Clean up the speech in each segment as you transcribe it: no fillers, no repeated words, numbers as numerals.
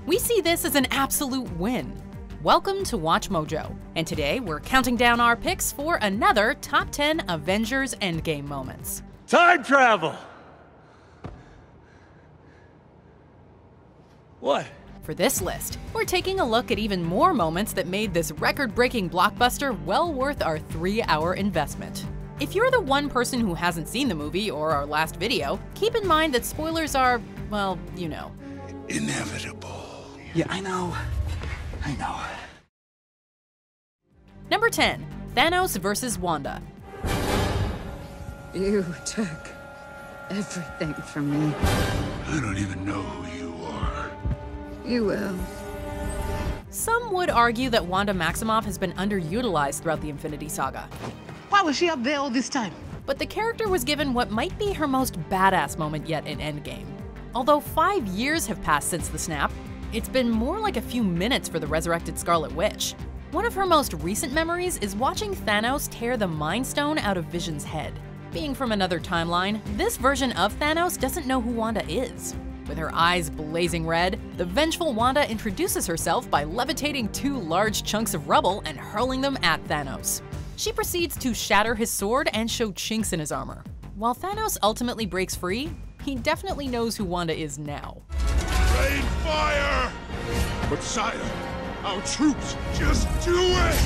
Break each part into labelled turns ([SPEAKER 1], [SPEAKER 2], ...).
[SPEAKER 1] We see this as an absolute win. Welcome to WatchMojo, and today we're counting down our picks for another top 10 Avengers Endgame moments.
[SPEAKER 2] Time travel! What?
[SPEAKER 1] For this list, we're taking a look at even more moments that made this record-breaking blockbuster well worth our 3-hour investment. If you're the one person who hasn't seen the movie or our last video, keep in mind that spoilers are, well, you know.
[SPEAKER 3] Inevitable.
[SPEAKER 4] Yeah, I know.
[SPEAKER 1] Number 10, Thanos vs. Wanda.
[SPEAKER 5] You took everything from me.
[SPEAKER 3] I don't even know who you are.
[SPEAKER 5] You will.
[SPEAKER 1] Some would argue that Wanda Maximoff has been underutilized throughout the Infinity Saga.
[SPEAKER 6] Why was she up there all this time?
[SPEAKER 1] But the character was given what might be her most badass moment yet in Endgame. Although 5 years have passed since the snap, it's been more like a few minutes for the resurrected Scarlet Witch. One of her most recent memories is watching Thanos tear the Mind Stone out of Vision's head. Being from another timeline, this version of Thanos doesn't know who Wanda is. With her eyes blazing red, the vengeful Wanda introduces herself by levitating 2 large chunks of rubble and hurling them at Thanos. She proceeds to shatter his sword and show chinks in his armor. While Thanos ultimately breaks free, he definitely knows who Wanda is now.
[SPEAKER 3] Rain fire! But sire, our troops just do it!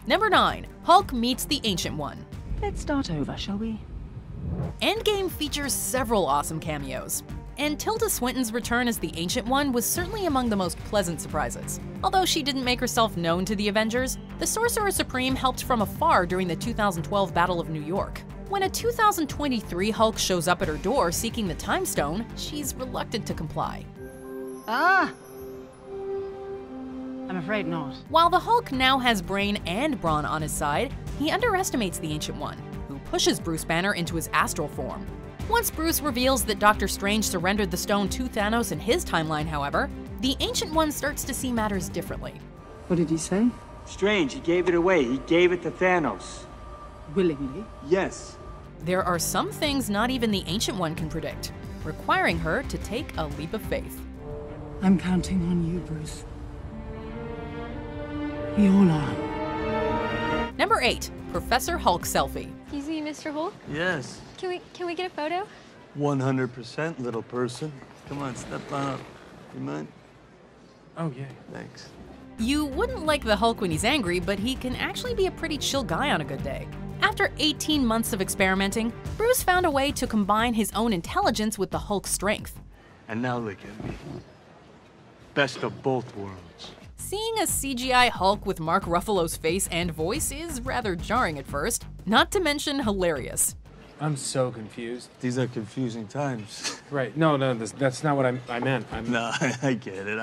[SPEAKER 1] Number 9, Hulk meets the Ancient One.
[SPEAKER 6] Let's start over, shall we?
[SPEAKER 1] Endgame features several awesome cameos, and Tilda Swinton's return as the Ancient One was certainly among the most pleasant surprises. Although she didn't make herself known to the Avengers, the Sorcerer Supreme helped from afar during the 2012 Battle of New York. When a 2023 Hulk shows up at her door seeking the Time Stone, she's reluctant to comply.
[SPEAKER 6] Ah! I'm afraid not.
[SPEAKER 1] While the Hulk now has Brain and Brawn on his side, he underestimates the Ancient One, who pushes Bruce Banner into his astral form. Once Bruce reveals that Doctor Strange surrendered the stone to Thanos in his timeline, however, the Ancient One starts to see matters differently.
[SPEAKER 5] What did he say?
[SPEAKER 2] Strange, he gave it away. He gave it to Thanos.
[SPEAKER 5] Willingly?
[SPEAKER 2] Yes.
[SPEAKER 1] There are some things not even the Ancient One can predict, requiring her to take a leap of faith.
[SPEAKER 5] I'm counting on you, Bruce. We all are.
[SPEAKER 1] Number 8, Professor Hulk selfie.
[SPEAKER 7] Excuse me, Mr. Hulk?
[SPEAKER 2] Yes.
[SPEAKER 7] Can we get a photo?
[SPEAKER 2] 100%, little person. Come on, step on up. You mind?
[SPEAKER 4] Oh, yeah.
[SPEAKER 2] Thanks.
[SPEAKER 1] You wouldn't like the Hulk when he's angry, but he can actually be a pretty chill guy on a good day. After 18 months of experimenting, Bruce found a way to combine his own intelligence with the Hulk's strength.
[SPEAKER 2] And now look at me. Best of both worlds.
[SPEAKER 1] Seeing a CGI Hulk with Mark Ruffalo's face and voice is rather jarring at first, not to mention hilarious.
[SPEAKER 4] I'm so confused.
[SPEAKER 2] These are confusing times.
[SPEAKER 4] Right, no, that's not what I meant.
[SPEAKER 2] No, I get it.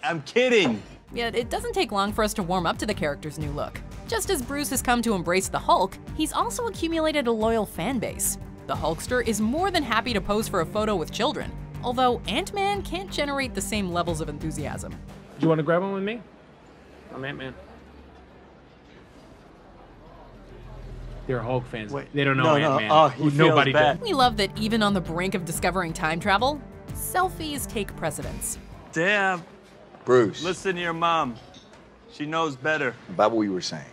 [SPEAKER 2] I'm kidding.
[SPEAKER 1] Yet it doesn't take long for us to warm up to the character's new look. Just as Bruce has come to embrace the Hulk, he's also accumulated a loyal fan base. The Hulkster is more than happy to pose for a photo with children, although Ant-Man can't generate the same levels of enthusiasm.
[SPEAKER 4] Do you want to grab one with me? I'm Ant-Man. They're Hulk fans.
[SPEAKER 2] Wait,
[SPEAKER 4] they don't know
[SPEAKER 2] no,
[SPEAKER 4] Ant-Man.
[SPEAKER 2] No. Oh, he
[SPEAKER 4] Nobody
[SPEAKER 2] feels bad.
[SPEAKER 1] We love that even on the brink of discovering time travel, selfies take precedence.
[SPEAKER 2] Damn.
[SPEAKER 8] Bruce.
[SPEAKER 2] Listen to your mom. She knows better.
[SPEAKER 8] About what we were saying.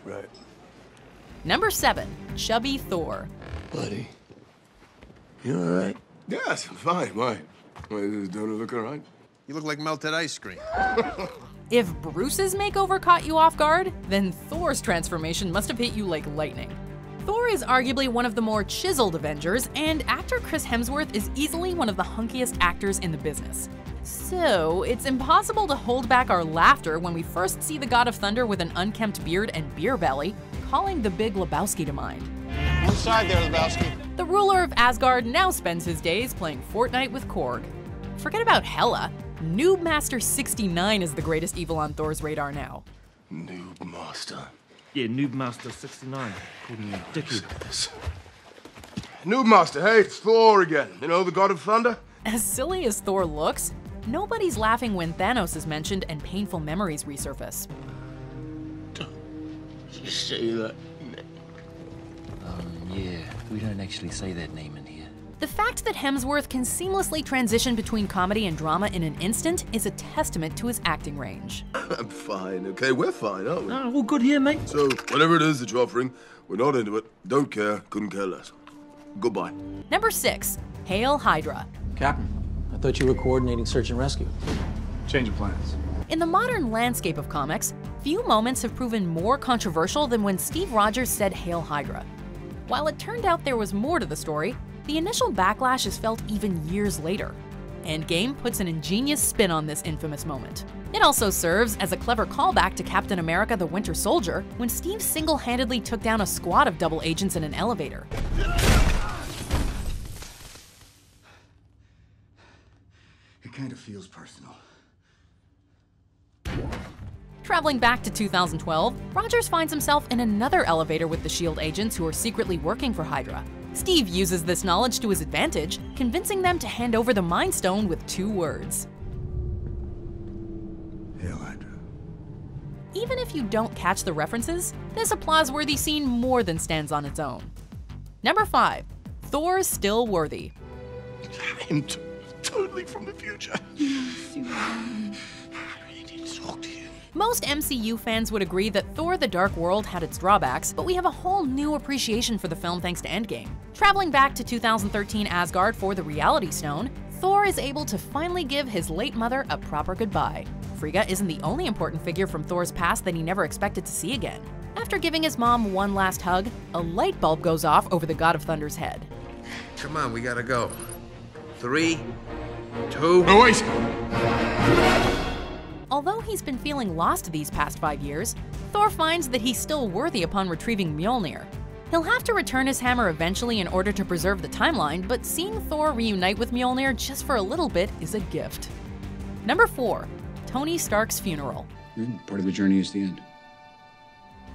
[SPEAKER 2] Right.
[SPEAKER 1] Number 7, Chubby Thor.
[SPEAKER 3] Buddy, you all right? Yes, I'm fine. Why? Don't it look all right? You look like melted ice cream.
[SPEAKER 1] If Bruce's makeover caught you off guard, then Thor's transformation must have hit you like lightning. Thor is arguably one of the more chiseled Avengers, and actor Chris Hemsworth is easily one of the hunkiest actors in the business. So, it's impossible to hold back our laughter when we first see the God of Thunder with an unkempt beard and beer belly, calling the Big Lebowski to mind.
[SPEAKER 3] One side there, Lebowski.
[SPEAKER 1] The ruler of Asgard now spends his days playing Fortnite with Korg. Forget about Hela. Noob Master 69 is the greatest evil on Thor's radar now.
[SPEAKER 3] Noob Master.
[SPEAKER 2] Yeah, Noob Master 69. Calling me dickhead.
[SPEAKER 3] Noob Master, hey, it's Thor again. You know, the God of Thunder?
[SPEAKER 1] As silly as Thor looks, nobody's laughing when Thanos is mentioned and painful memories resurface.
[SPEAKER 3] Don't you say that.
[SPEAKER 9] Yeah, we don't actually say that name in here.
[SPEAKER 1] The fact that Hemsworth can seamlessly transition between comedy and drama in an instant is a testament to his acting range.
[SPEAKER 3] I'm fine, okay? We're fine, aren't we?
[SPEAKER 9] Oh, all good here, mate.
[SPEAKER 3] So, whatever it is that you're offering, we're not into it. Don't care, couldn't care less. Goodbye.
[SPEAKER 1] Number 6. Hail Hydra.
[SPEAKER 9] Captain, I thought you were coordinating search and rescue.
[SPEAKER 2] Change of plans.
[SPEAKER 1] In the modern landscape of comics, few moments have proven more controversial than when Steve Rogers said Hail Hydra. While it turned out there was more to the story, the initial backlash is felt even years later. Endgame puts an ingenious spin on this infamous moment. It also serves as a clever callback to Captain America the Winter Soldier when Steve single-handedly took down a squad of double agents in an elevator.
[SPEAKER 8] It kind of feels personal.
[SPEAKER 1] Traveling back to 2012, Rogers finds himself in another elevator with the S.H.I.E.L.D. agents who are secretly working for Hydra. Steve uses this knowledge to his advantage, convincing them to hand over the Mind Stone with 2 words.
[SPEAKER 8] Hail Hydra.
[SPEAKER 1] Even if you don't catch the references, this applause-worthy scene more than stands on its own. Number 5. Thor's Still Worthy.
[SPEAKER 3] I'm totally from the future.
[SPEAKER 1] Most MCU fans would agree that Thor: The Dark World had its drawbacks, but we have a whole new appreciation for the film thanks to Endgame. Traveling back to 2013 Asgard for the Reality Stone, Thor is able to finally give his late mother a proper goodbye. Frigga isn't the only important figure from Thor's past that he never expected to see again. After giving his mom one last hug, a light bulb goes off over the God of Thunder's head.
[SPEAKER 3] Come on, we gotta go. 3, 2...
[SPEAKER 8] Oh, wait!
[SPEAKER 1] Although he's been feeling lost these past 5 years, Thor finds that he's still worthy upon retrieving Mjolnir. He'll have to return his hammer eventually in order to preserve the timeline, but seeing Thor reunite with Mjolnir just for a little bit is a gift. Number 4. Tony Stark's funeral.
[SPEAKER 8] Part of the journey is the end.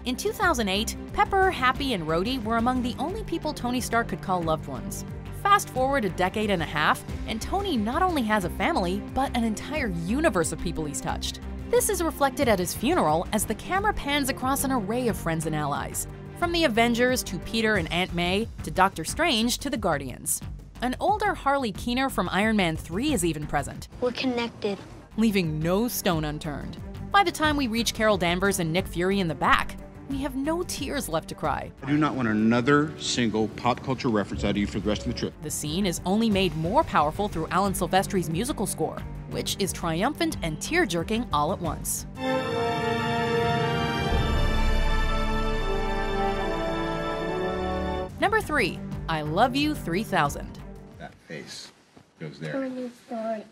[SPEAKER 1] In 2008, Pepper, Happy, and Rhodey were among the only people Tony Stark could call loved ones. Fast forward a decade and a half, and Tony not only has a family, but an entire universe of people he's touched. This is reflected at his funeral as the camera pans across an array of friends and allies. From the Avengers to Peter and Aunt May, to Doctor Strange to the Guardians. An older Harley Keener from Iron Man 3 is even present.
[SPEAKER 7] We're connected.
[SPEAKER 1] Leaving no stone unturned. By the time we reach Carol Danvers and Nick Fury in the back, we have no tears left to cry.
[SPEAKER 10] I do not want another single pop culture reference out of you for the rest of the trip.
[SPEAKER 1] The scene is only made more powerful through Alan Silvestri's musical score, which is triumphant and tear-jerking all at once. Number 3. I Love You 3000.
[SPEAKER 8] That face goes there.
[SPEAKER 7] Tony's story.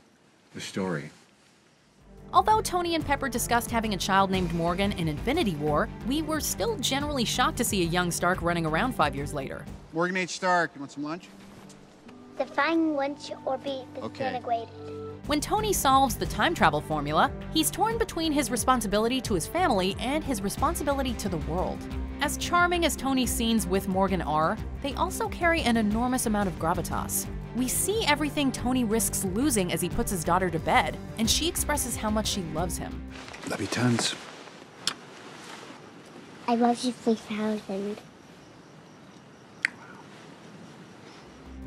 [SPEAKER 8] The story.
[SPEAKER 1] Although Tony and Pepper discussed having a child named Morgan in Infinity War, we were still generally shocked to see a young Stark running around 5 years later.
[SPEAKER 10] Morgan H. Stark, you want some lunch?
[SPEAKER 7] Define lunch or be
[SPEAKER 10] disintegrated.
[SPEAKER 1] When Tony solves the time travel formula, he's torn between his responsibility to his family and his responsibility to the world. As charming as Tony's scenes with Morgan are, they also carry an enormous amount of gravitas. We see everything Tony risks losing as he puts his daughter to bed, and she expresses how much she loves him.
[SPEAKER 8] Love you tons.
[SPEAKER 7] I love you 3000.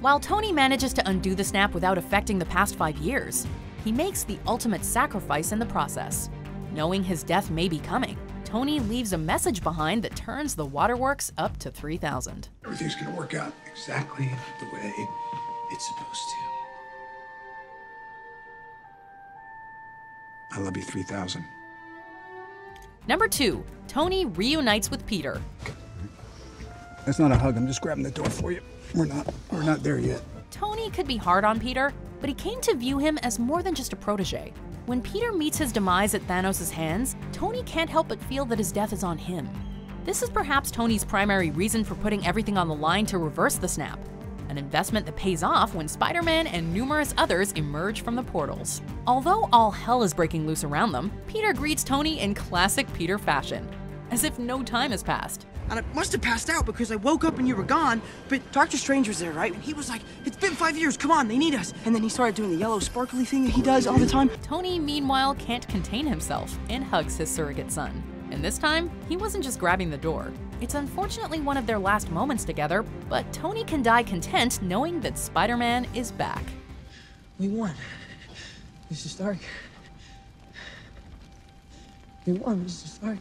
[SPEAKER 1] While Tony manages to undo the snap without affecting the past 5 years, he makes the ultimate sacrifice in the process. Knowing his death may be coming, Tony leaves a message behind that turns the waterworks up to 3000.
[SPEAKER 8] Everything's gonna work out exactly the way it's supposed to. I love you 3000.
[SPEAKER 1] Number 2. Tony reunites with Peter.
[SPEAKER 8] That's not a hug, I'm just grabbing the door for you. We're not there yet.
[SPEAKER 1] Tony could be hard on Peter, but he came to view him as more than just a protege. When Peter meets his demise at Thanos' hands, Tony can't help but feel that his death is on him. This is perhaps Tony's primary reason for putting everything on the line to reverse the snap, an investment that pays off when Spider-Man and numerous others emerge from the portals. Although all hell is breaking loose around them, Peter greets Tony in classic Peter fashion, as if no time has passed.
[SPEAKER 11] And I must have passed out because I woke up and you were gone, but Dr. Strange was there, right? And he was like, it's been 5 years, come on, they need us. And then he started doing the yellow sparkly thing that he does all the time.
[SPEAKER 1] Tony, meanwhile, can't contain himself and hugs his surrogate son. And this time, he wasn't just grabbing the door. It's unfortunately one of their last moments together, but Tony can die content knowing that Spider-Man is back.
[SPEAKER 11] We won. Mr. Stark. We won, Mr. Stark.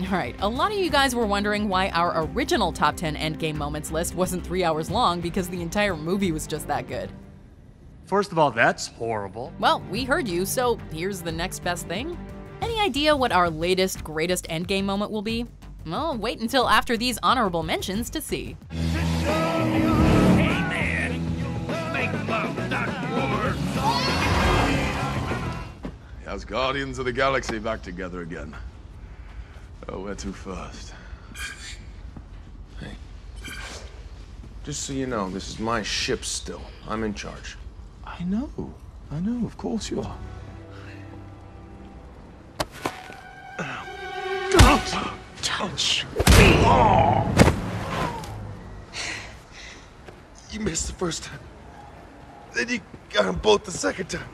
[SPEAKER 1] Alright, a lot of you guys were wondering why our original top 10 Endgame moments list wasn't 3 hours long because the entire movie was just that good.
[SPEAKER 2] First of all, that's horrible.
[SPEAKER 1] Well, we heard you, so here's the next best thing. Any idea what our latest, greatest Endgame moment will be? Well, wait until after these honorable mentions to see.
[SPEAKER 3] How's Guardians of the Galaxy back together again? Oh, where to first?
[SPEAKER 12] Hey, just so you know, this is my ship still. I'm in charge.
[SPEAKER 3] I know, of course you are.
[SPEAKER 11] Don't touch me!
[SPEAKER 3] You missed the first time. Then you got them both the second time.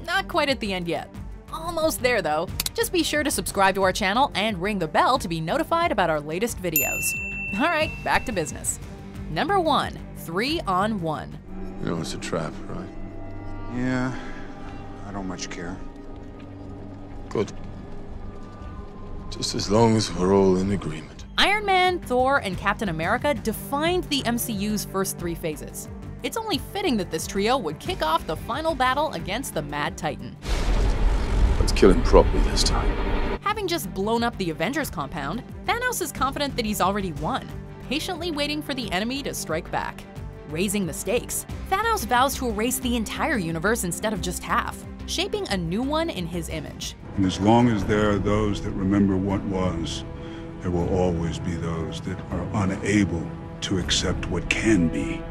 [SPEAKER 1] Not quite at the end yet. Almost there though. Just be sure to subscribe to our channel and ring the bell to be notified about our latest videos. Alright, back to business. Number 1, 3-on-1.
[SPEAKER 3] You know it's a trap, right?
[SPEAKER 8] Yeah, I don't much care.
[SPEAKER 3] Good. Just as long as we're all in agreement.
[SPEAKER 1] Iron Man, Thor, and Captain America defined the MCU's first 3 phases. It's only fitting that this trio would kick off the final battle against the Mad Titan.
[SPEAKER 3] Let's kill him properly this time.
[SPEAKER 1] Having just blown up the Avengers compound, Thanos is confident that he's already won, patiently waiting for the enemy to strike back. Raising the stakes, Thanos vows to erase the entire universe instead of just half, shaping a new one in his image.
[SPEAKER 8] And as long as there are those that remember what was, there will always be those that are unable to accept what can be.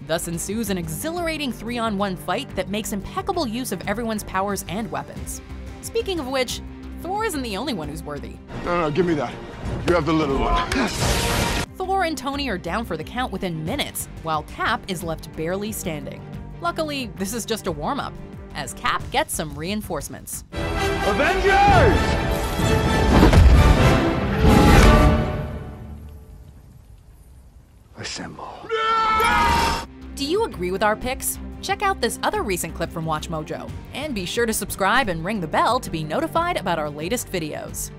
[SPEAKER 1] Thus ensues an exhilarating 3-on-1 fight that makes impeccable use of everyone's powers and weapons. Speaking of which, Thor isn't the only one who's worthy.
[SPEAKER 3] No, give me that. You have the little one.
[SPEAKER 1] Thor and Tony are down for the count within minutes, while Cap is left barely standing. Luckily, this is just a warm-up, as Cap gets some reinforcements.
[SPEAKER 2] Avengers!
[SPEAKER 8] Assemble.
[SPEAKER 1] Do you agree with our picks? Check out this other recent clip from WatchMojo, and be sure to subscribe and ring the bell to be notified about our latest videos.